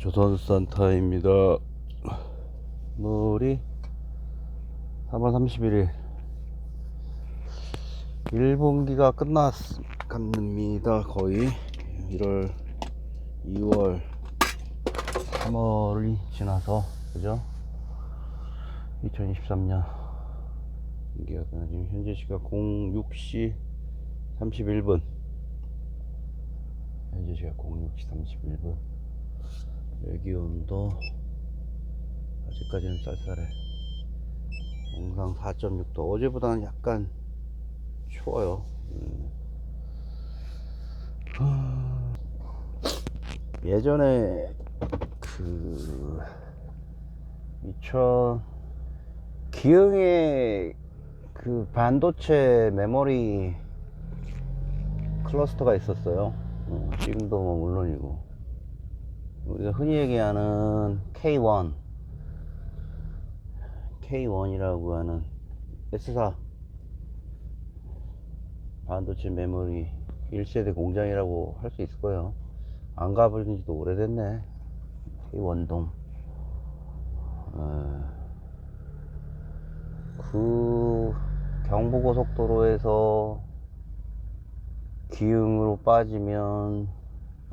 조선산타입니다. 물이 3월 31일 1분기가 끝났갑니다. 거의 1월, 2월, 3월이 지나서, 그죠? 2023년 분기가 끝나. 지금 현재 시각 06시 31분. 현재 시각 06시 31분. 여기 온도 아직까지는 쌀쌀해. 영상 4.6도. 어제보다는 약간 추워요. 예전에 기흥에 반도체 메모리 클러스터가 있었어요. 지금도 뭐 물론이고, 우리가 흔히 얘기하는 K1이라고 하는 S사 반도체 메모리 1세대 공장이라고 할 수 있을 거예요. 안 가본 지도 오래됐네. K1동. 그 경부고속도로에서 기흥으로 빠지면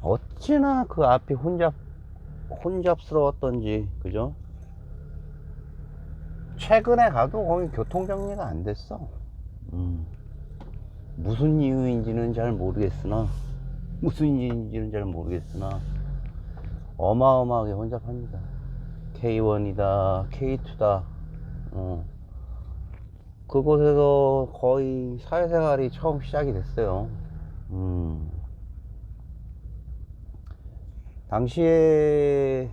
어찌나 그 앞이 혼잡스러웠던지, 그죠? 최근에 가도 거기 교통정리가 안 됐어. 무슨 이유인지는 잘 모르겠으나 어마어마하게 혼잡합니다. K1이다 K2다. 그곳에서 거의 사회생활이 처음 시작이 됐어요. 당시에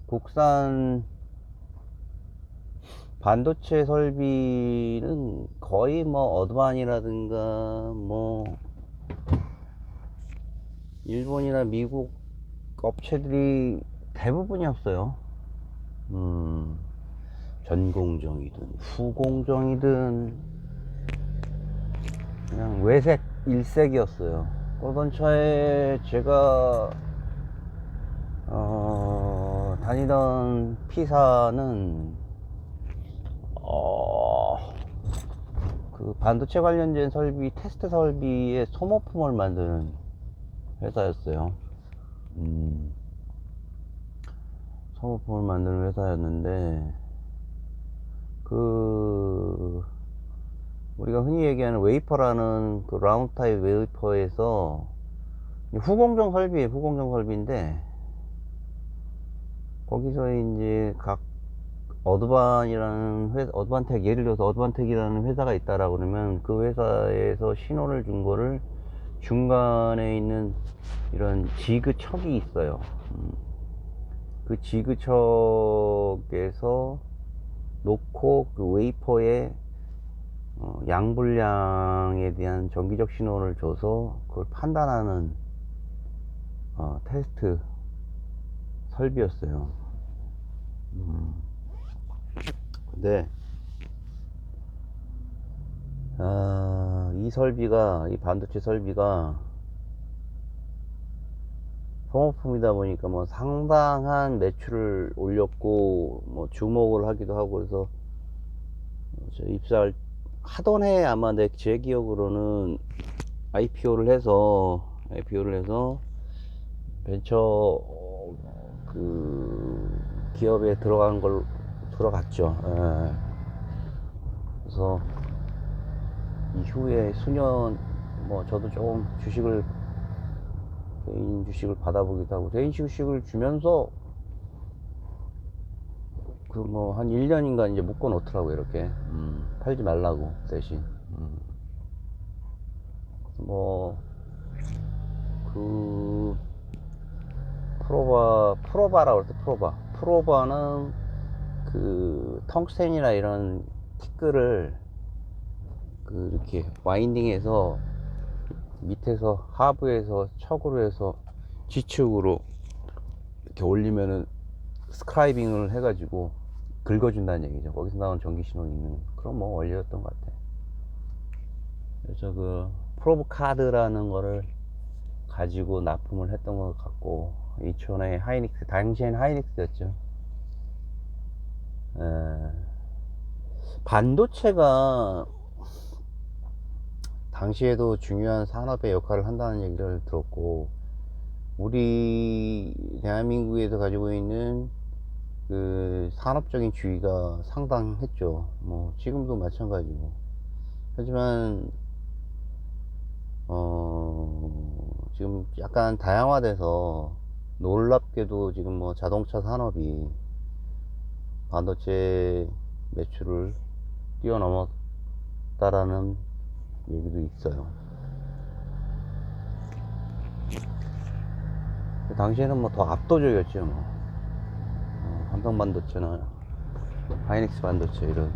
국산 반도체 설비는 거의 뭐 어드반이라든가 뭐 일본이나 미국 업체들이 대부분이었어요. 전공정이든 후공정이든 그냥 외색 일색이었어요. 그러던 차에 제가 다니던 P사는 그 반도체 관련된 설비, 테스트 설비의 소모품을 만드는 회사였어요. 소모품을 만드는 회사였는데, 우리가 흔히 얘기하는 웨이퍼라는 그 라운드 타입 웨이퍼에서 후공정 설비인데, 거기서 이제 각 어드반텍, 예를 들어서 어드반텍이라는 회사가 있다라고 그러면 그 회사에서 신호를 준 거를 중간에 있는 이런 지그척이 있어요. 그 지그척에서 놓고 그 웨이퍼의 양분량에 대한 정기적 신호를 줘서 그걸 판단하는 테스트 설비였어요. 근데 이 반도체 설비가 소모품이다 보니까 뭐 상당한 매출을 올렸고, 뭐 주목을 하기도 하고, 그래서 입사를 하던 해에 아마 제 기억으로는 IPO를 해서 벤처 기업에 들어갔죠. 그래서 이후에 수년 뭐 저도 조금 개인 주식을 받아보기도 하고, 개인 주식을 주면서 뭐 한 1년인가 이제 묶어 놓더라고요. 이렇게 팔지 말라고 대신. 뭐 프로바라고 그랬대. 프로바는 그 텅스텐이나 이런 티끌을 이렇게 와인딩해서 밑에서 하부에서 척으로 해서 지축으로 이렇게 올리면은 스크라이빙을 해가지고 긁어준다는 얘기죠. 거기서 나온 전기 신호 있는 그런 뭐 원리였던 것 같아. 그래서 그 프로브 카드라는 거를 가지고 납품을 했던 것 같고, 이천의 하이닉스, 당시엔 하이닉스였죠. 반도체가 당시에도 중요한 산업의 역할을 한다는 얘기를 들었고, 우리 대한민국에서 가지고 있는 그 산업적인 주의가 상당했죠. 뭐 지금도 마찬가지고. 하지만 지금 약간 다양화돼서 놀랍게도 지금 뭐 자동차 산업이 반도체 매출을 뛰어넘었다라는 얘기도 있어요. 당시에는 뭐 더 압도적이었죠. 뭐 삼성 반도체나 하이닉스 반도체 이런.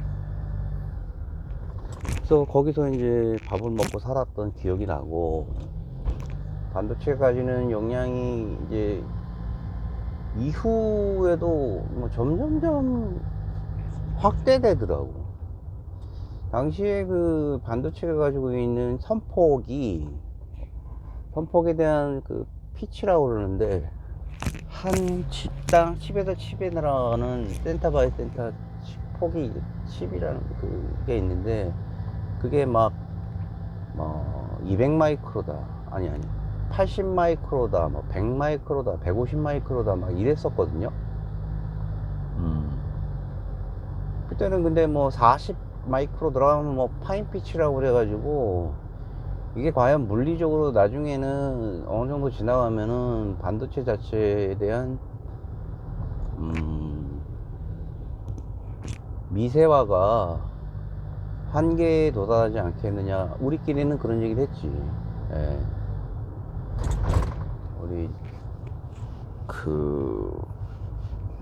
그래서 거기서 이제 밥을 먹고 살았던 기억이 나고, 반도체가 가지는 영향이 이제 이후에도 뭐 점점점 확대되더라고. 당시에 그 반도체가 가지고 있는 선폭에 대한 그 피치라고 그러는데, 한 칩당, 칩에서 칩에 들어가는 센터 바이 센터 폭이, 칩이라는 그게 있는데, 그게 막 200 마이크로다, 아니 80 마이크로다, 뭐 100 마이크로다, 150 마이크로다, 막 이랬었거든요. 그때는 근데 뭐 40 마이크로 들어가면 뭐 파인 피치라고 그래가지고, 이게 과연 물리적으로 나중에는 어느 정도 지나가면은 반도체 자체에 대한 미세화가 한계에 도달하지 않겠느냐. 우리끼리는 그런 얘기를 했지. 예. 우리 그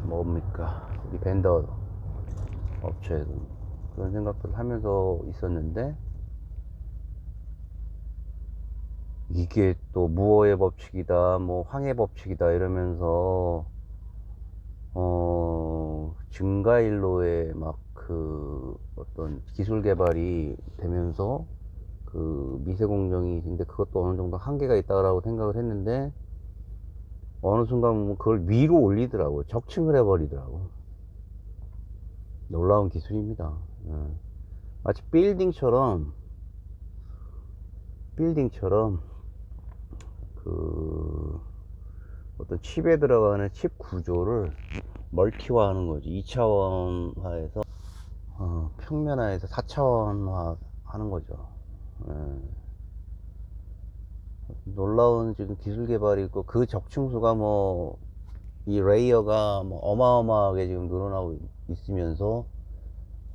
뭡니까, 우리 벤더 업체에서 그런 생각들을 하면서 있었는데, 이게 또 무어의 법칙이다, 뭐 황해 법칙이다 이러면서 증가일로의 막 그 어떤 기술 개발이 되면서 그 미세 공정이, 근데 그것도 어느 정도 한계가 있다라고 생각을 했는데, 어느 순간 그걸 위로 올리더라고. 적층을 해버리더라고. 놀라운 기술입니다. 마치 빌딩처럼 그 어떤 칩에 들어가는 칩 구조를 멀티화하는 거지. 2차원화에서 평면화에서 4차원화 하는 거죠. 놀라운 지금 기술 개발이 있고, 그 적층수가 뭐 이 레이어가 뭐 어마어마하게 지금 늘어나고 있으면서,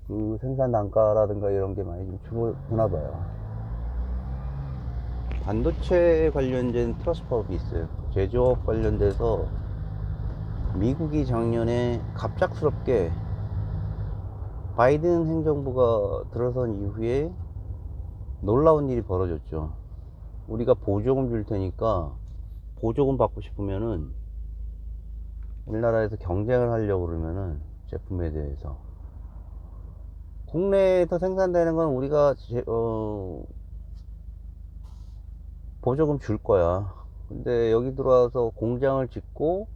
그 생산 단가라든가 이런 게 많이 좀 줄어드나 봐요. 반도체 관련된 트러스트법이 있어요. 제조업 관련돼서 미국이 작년에 갑작스럽게 바이든 행정부가 들어선 이후에 놀라운 일이 벌어졌죠. 우리가 보조금 줄 테니까 보조금 받고 싶으면은, 우리나라에서 경쟁을 하려고 그러면은 제품에 대해서 국내에서 생산되는 건 우리가 보조금 줄 거야. 근데 여기 들어와서 공장을 짓고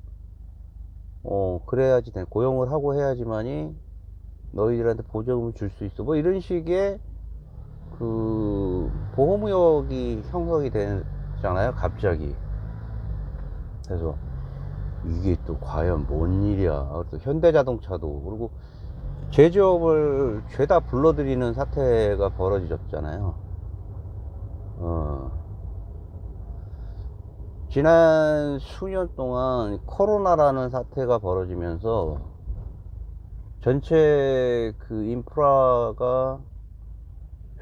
그래야지 돼. 고용을 하고 해야지만이 너희들한테 보조금을 줄 수 있어. 뭐 이런 식의 그 보호무역이 형성이 되잖아요, 갑자기. 그래서 이게 또 과연 뭔 일이야. 그래서 현대자동차도 그리고 제조업을 죄다 불러들이는 사태가 벌어졌잖아요. 지난 수년 동안 코로나라는 사태가 벌어지면서 전체 그 인프라가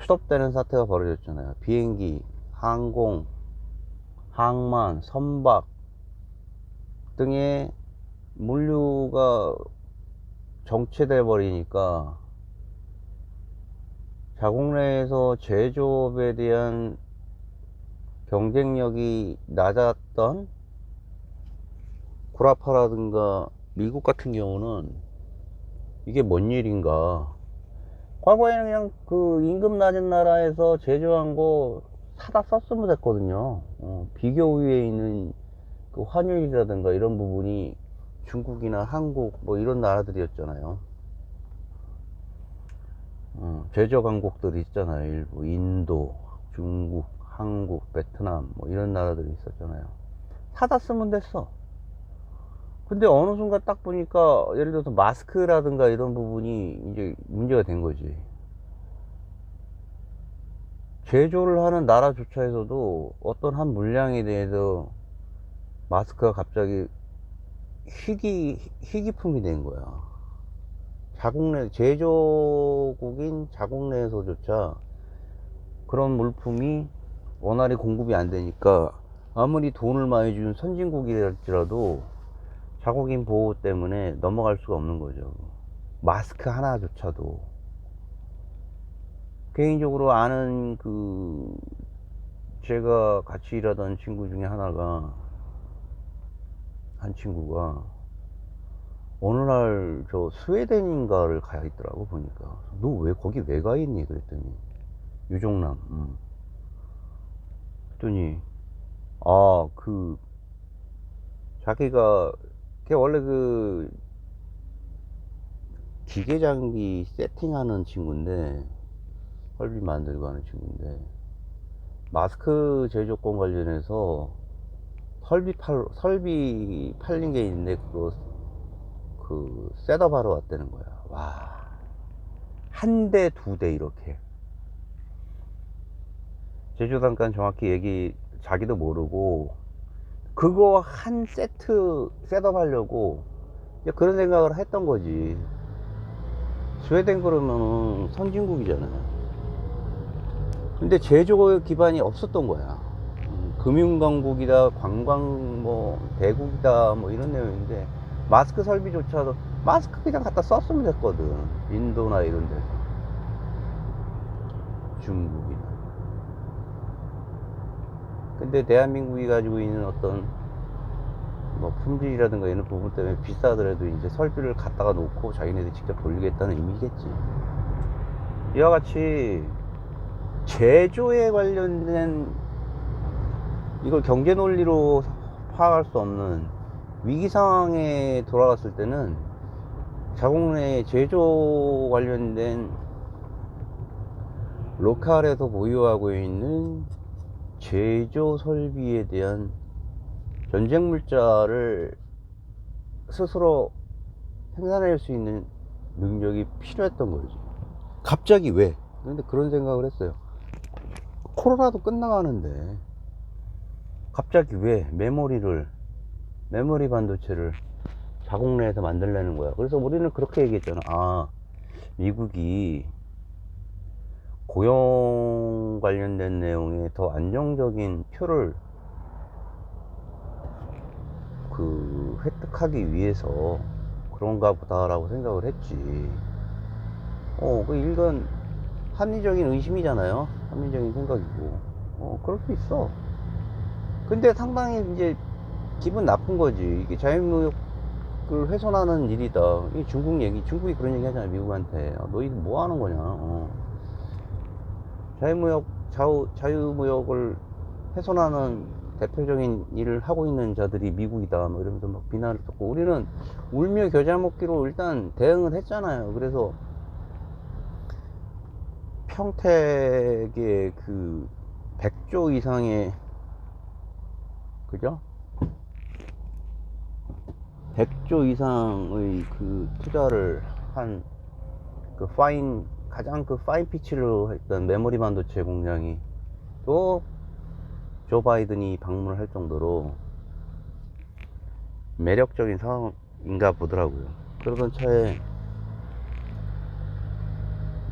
스톱되는 사태가 벌어졌잖아요. 비행기, 항공, 항만, 선박 등의 물류가 정체돼 버리니까, 자국 내에서 제조업에 대한 경쟁력이 낮았던 구라파라든가 미국 같은 경우는 이게 뭔 일인가. 과거에는 그냥 그 임금 낮은 나라에서 제조한 거 사다 썼으면 됐거든요. 비교 위에 있는 그 환율이라든가 이런 부분이 중국이나 한국 뭐 이런 나라들이었잖아요. 제조 강국들이 있잖아요. 일부 인도, 중국, 한국, 베트남 뭐 이런 나라들이 있었잖아요. 사다 쓰면 됐어. 근데 어느 순간 딱 보니까 예를 들어서 마스크라든가 이런 부분이 이제 문제가 된 거지. 제조를 하는 나라조차에서도 어떤 한 물량에 대해서 마스크가 갑자기 희귀품이 된 거야. 자국 내, 제조국인 자국 내에서조차 그런 물품이 원활히 공급이 안 되니까 아무리 돈을 많이 준 선진국이랄지라도 자국인 보호 때문에 넘어갈 수가 없는 거죠. 마스크 하나조차도. 개인적으로 아는 제가 같이 일하던 친구 중에 하나가, 한 친구가 어느 날 저 스웨덴인가를 가 있더라고. 보니까 너 왜 거기 왜 가 있니 그랬더니 유종남. 그랬더니 자기가 걔 원래 기계 장비 세팅하는 친구인데, 설비 만들고 하는 친구인데, 마스크 제조권 관련해서 설비 팔린 게 있는데 그거 셋업하러 왔다는 거야. 와, 한 대, 두 대 이렇게. 제조 단가 정확히 자기도 모르고 그거 한 세트 셋업하려고 그런 생각을 했던 거지. 스웨덴 그러면 선진국이잖아요. 근데 제조 기반이 없었던 거야. 금융강국이다, 관광 뭐 대국이다 뭐 이런 내용인데, 마스크 설비조차도 마스크 그냥 갖다 썼으면 됐거든. 인도나 이런 데서, 중국이나. 근데 대한민국이 가지고 있는 어떤 뭐 품질이라든가 이런 부분 때문에 비싸더라도 이제 설비를 갖다가 놓고 자기네들이 직접 돌리겠다는 의미겠지. 이와 같이 제조에 관련된, 이걸 경제 논리로 파악할 수 없는 위기 상황에 돌아갔을 때는 자국 내 제조 관련된 로컬에서 보유하고 있는 제조 설비에 대한 전쟁 물자를 스스로 생산할 수 있는 능력이 필요했던 거지. 갑자기 왜? 근데 그런 생각을 했어요. 코로나도 끝나가는데 갑자기 왜 메모리 반도체를 자국 내에서 만들려는 거야. 그래서 우리는 그렇게 얘기했잖아. 미국이 고용 관련된 내용에 더 안정적인 표를 획득하기 위해서 그런가 보다라고 생각을 했지. 이건 합리적인 의심이잖아요. 합리적인 생각이고. 그럴 수 있어. 근데 상당히 이제 기분 나쁜 거지. 이게 자유무역을 훼손하는 일이다. 이게 중국이 그런 얘기 하잖아요. 미국한테. 너희 뭐 하는 거냐. 자유무역을 훼손하는 대표적인 일을 하고 있는 자들이 미국이다. 뭐 이러면서 막 비난을 듣고, 우리는 울며 겨자 먹기로 일단 대응을 했잖아요. 그래서 평택의 100조 이상의, 그죠? 100조 이상의 투자를 한 가장 파인 피치로 했던 메모리 반도체 공장이 또 조 바이든이 방문을 할 정도로 매력적인 상황인가 보더라고요. 그러던 차에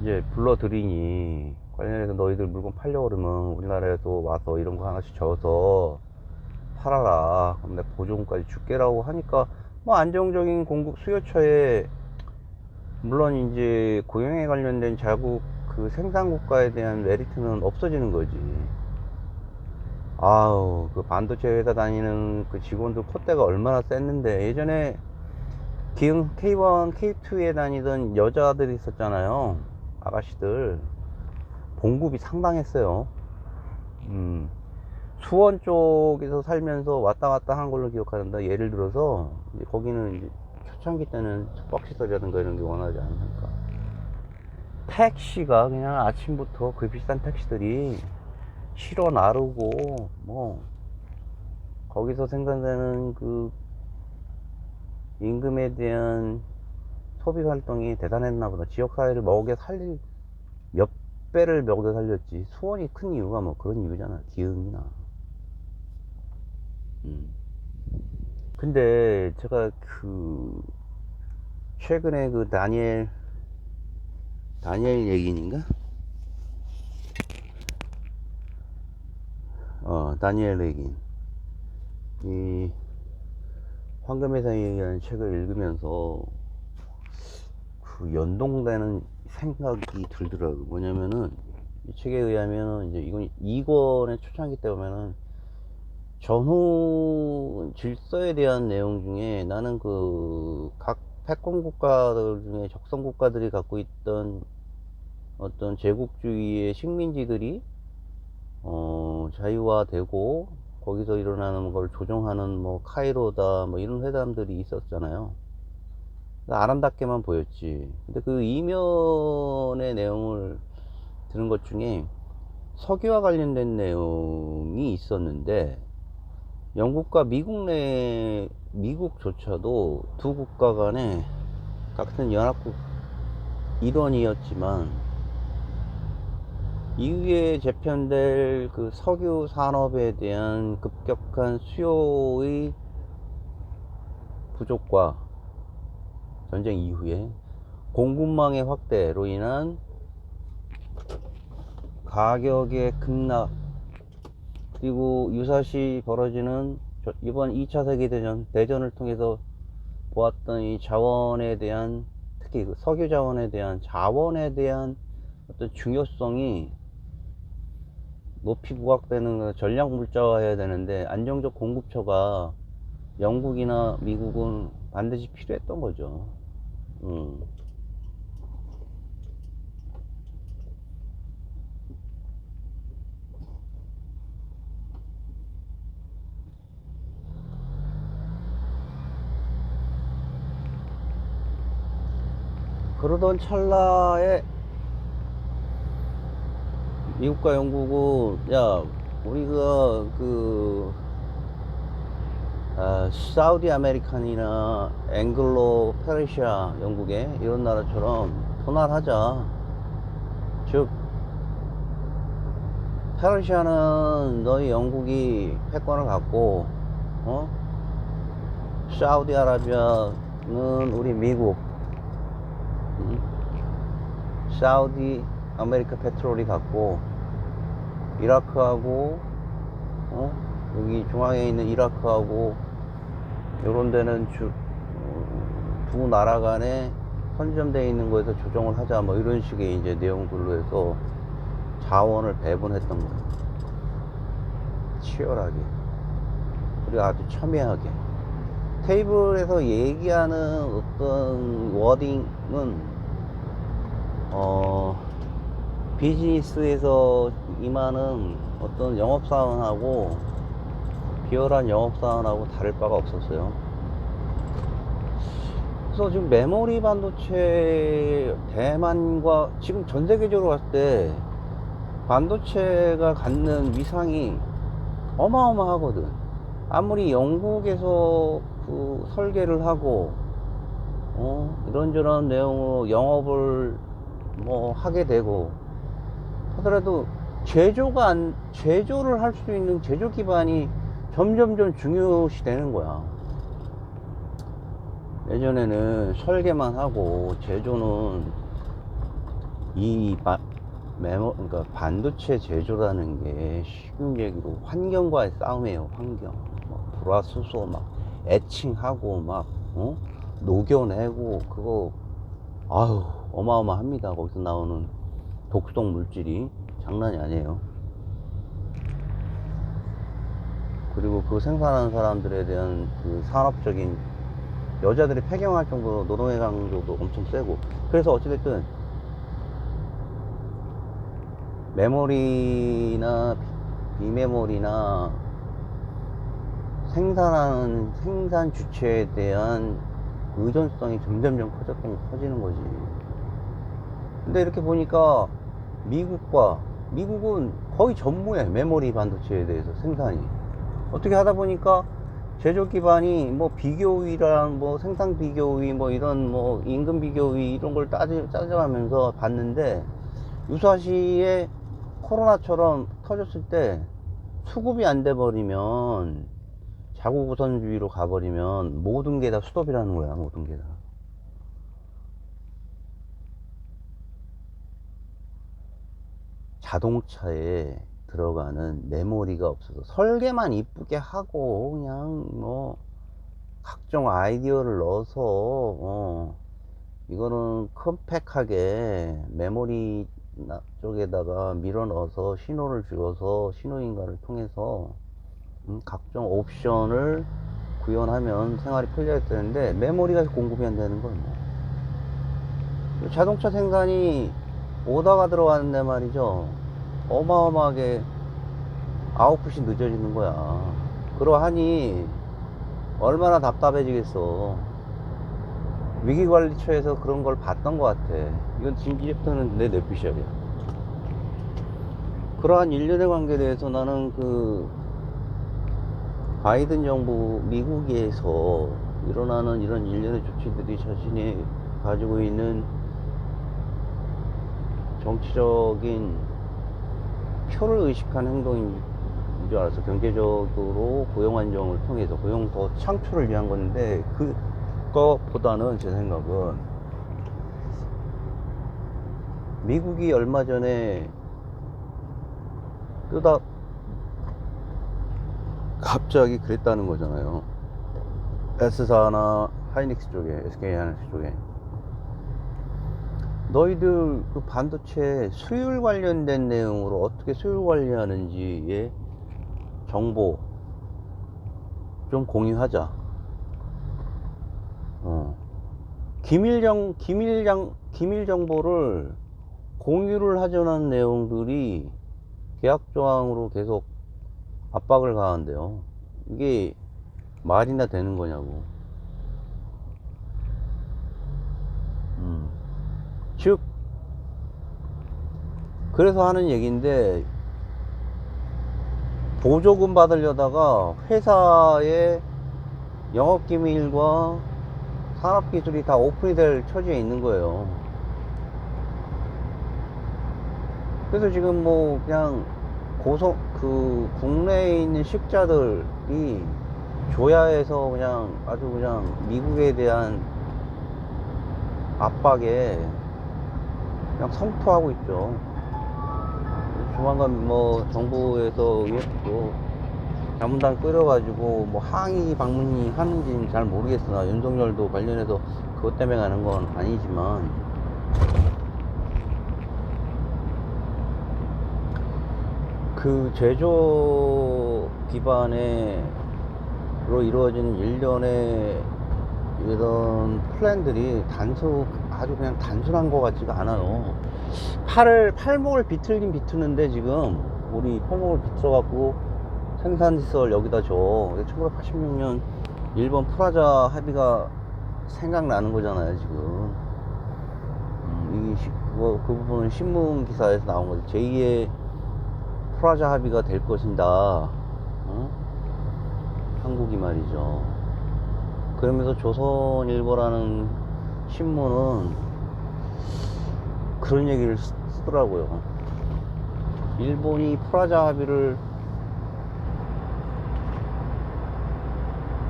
이제 불러들이니, 관련해서 너희들 물건 팔려고 그러면 우리나라에서 와서 이런 거 하나씩 줘서 팔아라. 그럼 내가 보조금까지 줄게라고 하니까, 뭐 안정적인 공급 수요처에, 물론 이제 고용에 관련된 자국 생산 국가에 대한 메리트는 없어지는 거지. 반도체 회사 다니는 직원들 콧대가 얼마나 셌는데, 예전에 기흥 K1, K2에 다니던 여자들이 있었잖아요. 아가씨들. 봉급이 상당했어요. 수원 쪽에서 살면서 왔다 갔다 한 걸로 기억하는데, 예를 들어서 이제 거기는 이제 초창기 때는 숙박시설이라든가 이런 게 원하지 않으니까 택시가 그냥 아침부터 그 비싼 택시들이 실어 나르고 뭐 거기서 생산되는 그 임금에 대한 소비 활동이 대단했나 보다. 지역사회를 먹여 살릴 몇 배를 먹여 살렸지. 수원이 큰 이유가 뭐 그런 이유잖아. 기흥이나. 근데 제가 그 최근에 그 다니엘 얘기인가? 다니엘 얘기. 이 황금회사 얘기하는 책을 읽으면서 그 연동되는 생각이 들더라고요. 뭐냐면은 이 책에 의하면은 이제 이건 2권의 초창기 때 보면은 전후 질서에 대한 내용 중에 나는 그 각 패권 국가들 중에 적성 국가들이 갖고 있던 어떤 제국주의의 식민지들이 자유화되고 거기서 일어나는 걸 조정하는 뭐 카이로다 뭐 이런 회담들이 있었잖아요. 아름답게만 보였지. 근데 그 이면의 내용을 들은 것 중에 석유와 관련된 내용이 있었는데, 영국과 미국조차도 두 국가 간에 같은 연합국 일원이었지만 이후에 재편될 그 석유 산업에 대한 급격한 수요의 부족과 전쟁 이후에 공급망의 확대로 인한 가격의 급락, 그리고 유사시 벌어지는 이번 2차 대전을 통해서 보았던 이 자원에 대한, 특히 그 석유 자원에 대한 어떤 중요성이 높이 부각되는 전략 물자화해야 되는데, 안정적 공급처가 영국이나 미국은 반드시 필요했던 거죠. 그러던 찰나에 미국과 영국은, 야, 우리가 사우디 아메리칸이나 앵글로 페르시아, 영국에 이런 나라처럼 분할하자. 즉 페르시아는 너희 영국이 패권을 갖고, 사우디아라비아는 우리 미국, 사우디 아메리카 페트롤이 갖고, 이라크하고 여기 중앙에 있는 이라크하고 요런 데는 두 나라 간에 선점되어 있는 거에서 조정을 하자, 뭐 이런 식의 이제 내용들로 해서 자원을 배분했던 거예요. 치열하게, 그리고 아주 첨예하게. 테이블에서 얘기하는 어떤 워딩은 비즈니스에서 임하는 어떤 영업사원하고, 비열한 영업사원하고 다를 바가 없었어요. 그래서 지금 메모리 반도체, 대만과 지금 전 세계적으로 봤을 때 반도체가 갖는 위상이 어마어마하거든. 아무리 영국에서 그 설계를 하고 이런저런 내용으로 영업을 뭐 하게 되고 하더라도 제조를 할 수 있는 제조 기반이 점점점 중요시 되는 거야. 예전에는 설계만 하고 제조는 그러니까 반도체 제조라는 게 쉬운 얘기로 환경과의 싸움이에요. 환경. 불화수소 막 애칭하고 막 녹여내고, 그거 아유 어마어마합니다. 거기서 나오는 독성 물질이 장난이 아니에요. 그리고 그 생산하는 사람들에 대한 그 산업적인, 여자들이 폐경할 정도로 노동의 강도도 엄청 세고. 그래서 어찌됐든 메모리나 비메모리나 생산 주체에 대한 의존성이 점점점 커지는 거지. 근데 이렇게 보니까 미국은 거의 전무해. 메모리 반도체에 대해서 생산이. 어떻게 하다 보니까 제조 기반이 뭐 비교위랑 뭐 생산 비교위 뭐 이런 뭐 임금 비교위 이런 걸 따져가면서 봤는데, 유사시에 코로나처럼 터졌을 때 수급이 안 돼 버리면, 자국 우선주의로 가버리면 모든 게 다 스톱이라는 거야. 모든 게 다. 자동차에 들어가는 메모리가 없어서 설계만 이쁘게 하고 그냥 뭐 각종 아이디어를 넣어서 이거는 컴팩하게 메모리 쪽에다가 밀어 넣어서 신호를 주어서 신호인가를 통해서 각종 옵션을 구현하면 생활이 편리할 되는데, 메모리가 공급이 안 되는 건 뭐 자동차 생산이 오다가 들어가는데 말이죠, 어마어마하게 아웃풋이 늦어지는 거야. 그러하니 얼마나 답답해지겠어. 위기관리처에서 그런 걸 봤던 것 같아. 이건 이제부터는 내 뇌피셜이야. 그러한 일련의 관계에 대해서 나는 그 바이든 정부 미국에서 일어나는 이런 일련의 조치들이 자신이 가지고 있는 정치적인 표를 의식한 행동인 줄 알았어. 경제적으로 고용 안정을 통해서 고용 더 창출을 위한 건데, 그것보다는 제 생각은 미국이 얼마 전에 갑자기 그랬다는 거잖아요. S사나 하이닉스 쪽에, SK 하이닉스 쪽에, 너희들 그 반도체 수율 관련된 내용으로 어떻게 수율 관리하는지의 정보 좀 공유하자. 기밀 정보를 공유를 하자는 내용들이 계약 조항으로 계속 압박을 가한대요. 이게 말이나 되는 거냐고. 즉, 그래서 하는 얘기인데, 보조금 받으려다가 회사의 영업기밀과 산업기술이 다 오픈이 될 처지에 있는 거예요. 그래서 지금 뭐 그냥 국내에 있는 식자들이 조야에서 그냥 아주 그냥 미국에 대한 압박에 그냥 성토하고 있죠. 조만간 뭐 정부에서 의회도 자문단 끓여가지고 뭐 항의 방문이 하는지는 잘 모르겠으나, 윤석열도 관련해서 그것 때문에 가는 건 아니지만, 그 제조 기반으로 이루어지는 일련의 이런 플랜들이 아주 그냥 단순한 것 같지가 않아요. 팔목을 비틀긴 비트는데, 지금 우리 팔목을 비틀어갖고 생산시설 여기다 줘. 1986년 일본 프라자 합의가 생각나는 거잖아요, 지금. 그 부분은 신문 기사에서 나온 거죠. 제2의 프라자 합의가 될 것인다. 한국이 말이죠. 그러면서 조선일보라는 신문은 그런 얘기를 쓰더라고요. 일본이 프라자 합의를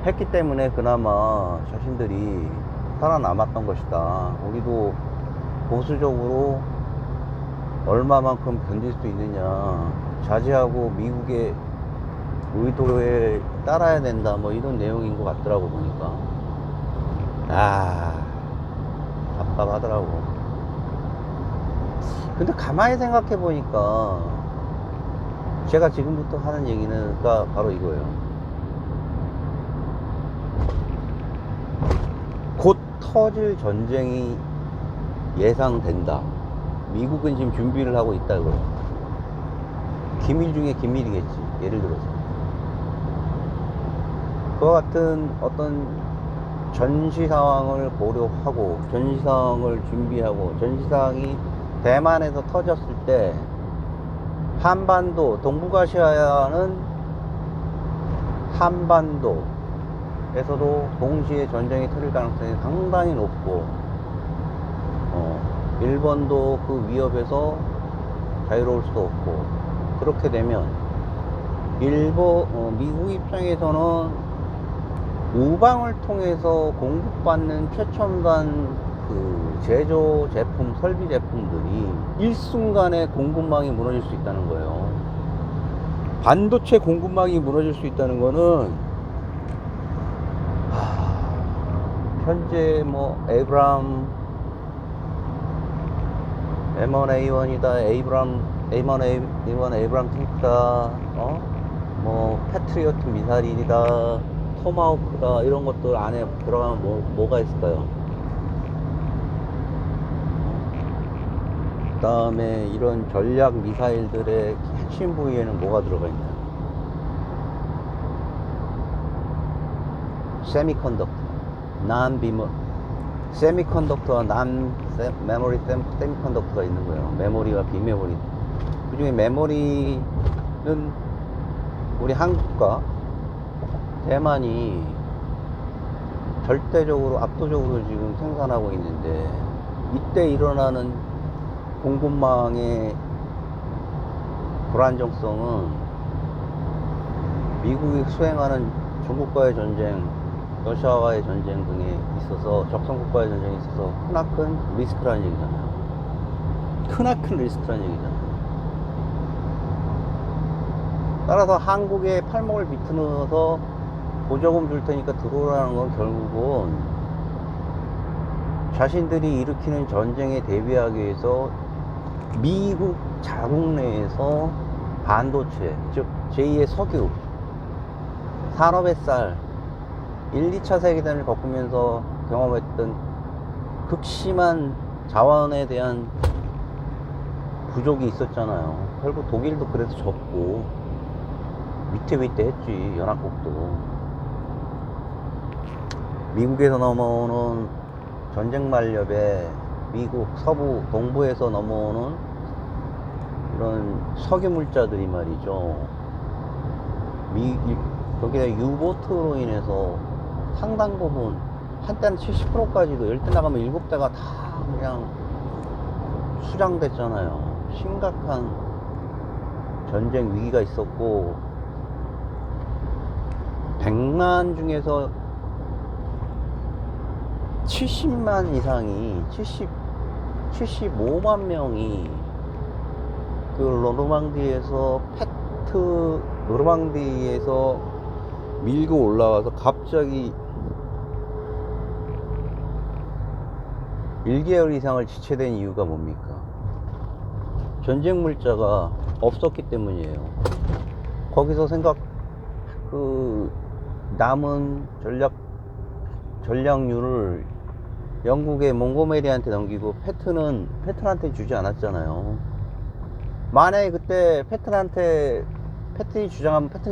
했기 때문에 그나마 자신들이 살아남았던 것이다. 우리도 보수적으로 얼마만큼 견딜 수 있느냐, 자제하고 미국의 의도에 따라야 된다, 뭐 이런 내용인 것 같더라고. 보니까 답답하더라고. 근데 가만히 생각해 보니까 제가 지금부터 하는 얘기는 바로 이거예요. 곧 터질 전쟁이 예상된다. 미국은 지금 준비를 하고 있다, 이거예요. 기밀 중에 기밀이겠지, 예를 들어서. 그와 같은 어떤 전시 상황을 고려하고, 전시 상황을 준비하고, 전시 상황이 대만에서 터졌을 때 한반도, 동북아시아는 한반도에서도 동시에 전쟁이 터질 가능성이 상당히 높고, 일본도 그 위협에서 자유로울 수도 없고, 그렇게 되면 미국 입장에서는 우방을 통해서 공급받는 최첨단 그 제조 제품, 설비 제품들이 일순간에 공급망이 무너질 수 있다는 거예요. 반도체 공급망이 무너질 수 있다는 거는, 현재 뭐 M1A1이다, A1A1 에이브람 탱크다, 뭐 패트리어트 미사일이다, 토마호크다, 이런 것들 안에 들어가면 뭐가 있을까요? 그 다음에 이런 전략 미사일들의 핵심 부위에는 뭐가 들어가 있나요? 세미컨덕터와 메모리 세미컨덕터가 있는 거예요. 메모리와 비메모리. 그 중에 메모리는 우리 한국과 대만이 절대적으로 압도적으로 지금 생산하고 있는데, 이때 일어나는 공급망의 불안정성은 미국이 수행하는 중국과의 전쟁, 러시아와의 전쟁 등에 있어서, 적성국과의 전쟁에 있어서 크나큰 리스크라는 얘기잖아요. 크나큰 리스크라는 얘기잖아요. 따라서 한국의 팔목을 비틀어서 보조금 줄 테니까 들어오라는 건 결국은 자신들이 일으키는 전쟁에 대비하기 위해서 미국 자국 내에서 반도체, 즉 제2의 석유, 산업의 쌀, 1, 2차 세계대전을 겪으면서 경험했던 극심한 자원에 대한 부족이 있었잖아요. 결국 독일도 그래서 졌고 위태위태했지, 연합국도. 미국에서 넘어오는 전쟁 만렵에 미국 서부 동부에서 넘어오는 이런 석유 물자들이 말이죠, 거기에 유보트로 인해서 상당 부분, 한때는 70%까지도 10대 나가면 7대가 다 그냥 수장됐잖아요. 심각한 전쟁 위기가 있었고, 100만 중에서 70만 이상이, 75만 명이 그 노르망디에서 밀고 올라와서 갑자기 1개월 이상을 지체된 이유가 뭡니까? 전쟁 물자가 없었기 때문이에요. 거기서 남은 전략률을 영국의 몽고메리한테 넘기고 패튼한테 주지 않았잖아요. 만약에 그때 패튼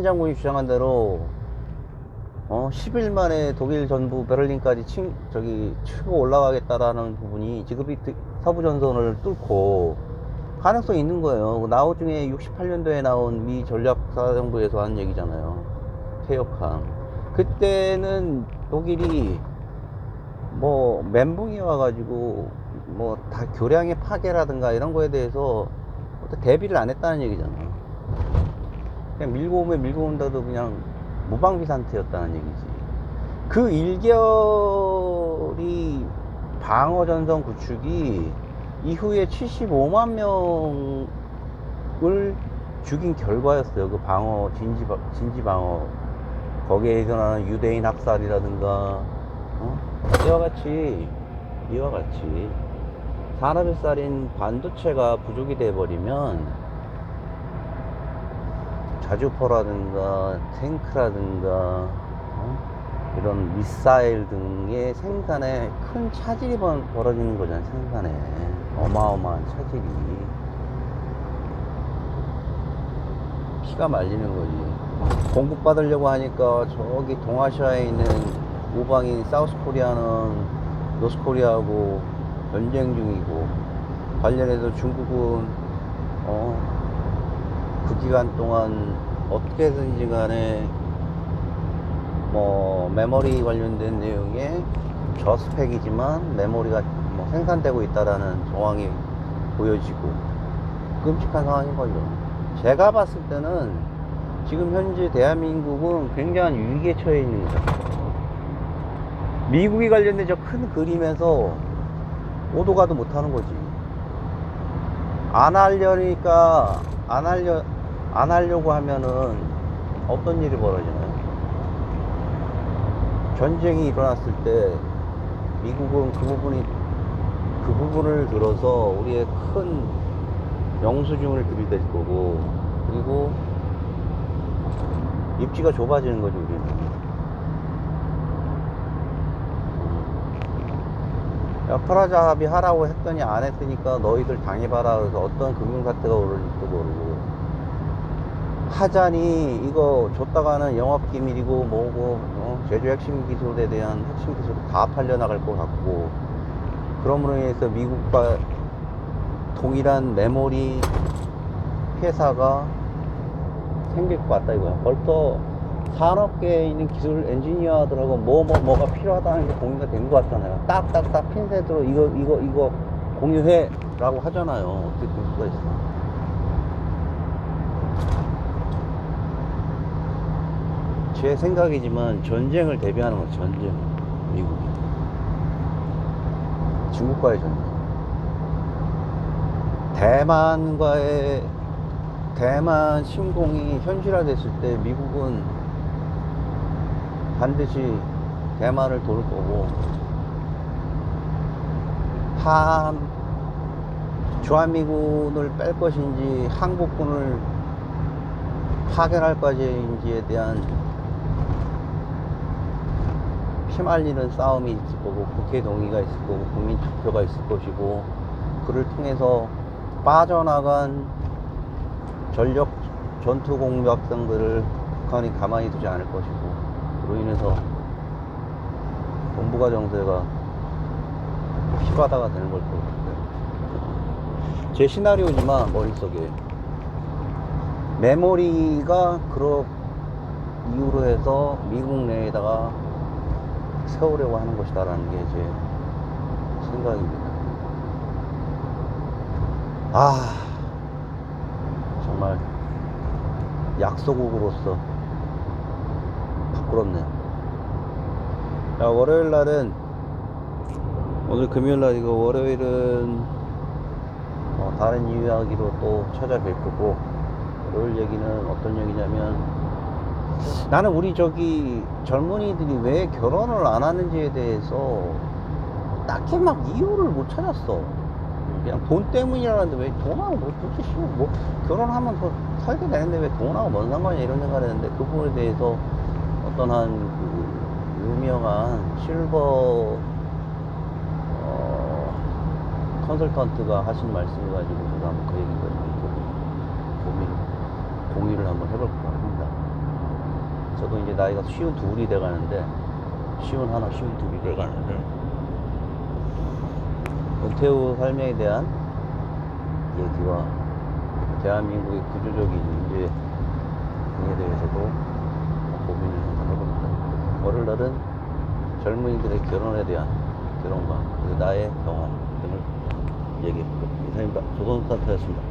장군이 주장한 대로 10일 만에 독일 전부 베를린까지 치고 올라가겠다라는 부분이 지금이 서부 전선을 뚫고 가능성이 있는 거예요. 나중에 68년도에 나온 미 전략사령부에서 한 얘기잖아요. 퇴역함. 그때는 독일이 뭐 멘붕이 와가지고 뭐 다 교량의 파괴라든가 이런 거에 대해서 대비를 안 했다는 얘기잖아. 그냥 밀고 온다도 그냥 무방비 상태였다는 얘기지. 그 1개월이 방어전선 구축이 이후에 75만 명을 죽인 결과였어요. 그 진지 방어. 거기에 일어나는 유대인 학살이라든가, 이와 같이 산업의 쌀인 반도체가 부족이 돼버리면 자주포라든가 탱크라든가 이런 미사일 등의 생산에 큰 차질이 벌어지는 거잖아요. 생산에 어마어마한 차질이. 피가 말리는 거지. 공급받으려고 하니까 저기 동아시아에 있는 우방인 사우스코리아는 노스코리아하고 전쟁 중이고, 관련해서 중국은 그 기간 동안 어떻게든지 간에 뭐 메모리 관련된 내용에 저스펙이지만 메모리가 뭐 생산되고 있다라는 정황이 보여지고 끔찍한 상황인 거죠. 제가 봤을 때는 지금 현재 대한민국은 굉장한 위기에 처해 있는 거죠. 미국이 관련된 저 큰 그림에서 오도 가도 못하는 거지. 안 하려고 하면은 어떤 일이 벌어지나요? 전쟁이 일어났을 때 미국은 그 부분을 들어서 우리의 큰 영수증을 들이댈 거고, 그리고 입지가 좁아지는 거죠, 우리는. 야, 프라자 합의하라고 했더니 안 했으니까 너희들 당해봐라. 그래서 어떤 금융사태가 오를지도 모르고, 하자니 이거 줬다가는 영업기밀이고 뭐고, 제조 핵심 기술에 대한 핵심 기술을 다 팔려나갈 것 같고, 그러므로 인해서 미국과 동일한 메모리 회사가 생길 것 같다 이거야. 벌써 산업계에 있는 기술 엔지니어들하고 뭐가 필요하다는 게 공유가 된 것 같잖아요. 딱딱딱 핀셋으로 이거 공유해 라고 하잖아요. 어떻게 될 수가 있어. 제 생각이지만 전쟁을 대비하는 거죠. 전쟁. 미국이 중국과의 전쟁. 대만 침공이 현실화됐을 때 미국은 반드시 대만을 도울 거고, 주한미군을 뺄 것인지 항복군을 파견할 것인지에 대한 피말리는 싸움이 있을 거고, 국회 동의가 있을 거고, 국민 투표가 있을 것이고, 그를 통해서 빠져나간 전력 전투 공작성들을 북한이 가만히 두지 않을 것이고, 그로 인해서 동북아 정세가 피바다가 되는 걸 것 같아요. 제 시나리오지만 머릿속에 메모리가 그런 이유로 해서 미국 내에다가 세우려고 하는 것이다 라는 게 제 생각입니다. 정말 약소국으로서 부끄럽네요. 자, 월요일 날은, 오늘 금요일 날이고 월요일은 다른 이야기로 또 찾아뵐 거고, 월요일 얘기는 어떤 얘기냐면, 나는 우리 젊은이들이 왜 결혼을 안 하는지에 대해서 딱히 막 이유를 못 찾았어. 그냥 돈 때문이라는데, 왜 돈하고 뭐 결혼하면 더 살게 되는데 왜 돈하고 뭔 상관이야, 이런 생각을 했는데, 그 부분에 대해서 어떤 유명한 실버 컨설턴트가 하신 말씀을 가지고 제가 한번 그 얘기를 공유를 한번 해볼까 합니다. 저도 이제 나이가 52이 돼가는데, 52이 돼가는데, 은퇴 후 삶에 대한 얘기와 대한민국의 구조적인 문제 등에 대해서도 고민을 한번 해봅니다. 월요일 날은 젊은이들의 결혼에 대한 결혼관, 그리고 나의 경험 등을 얘기해볼게요. 이상입니다. 조선스타트였습니다.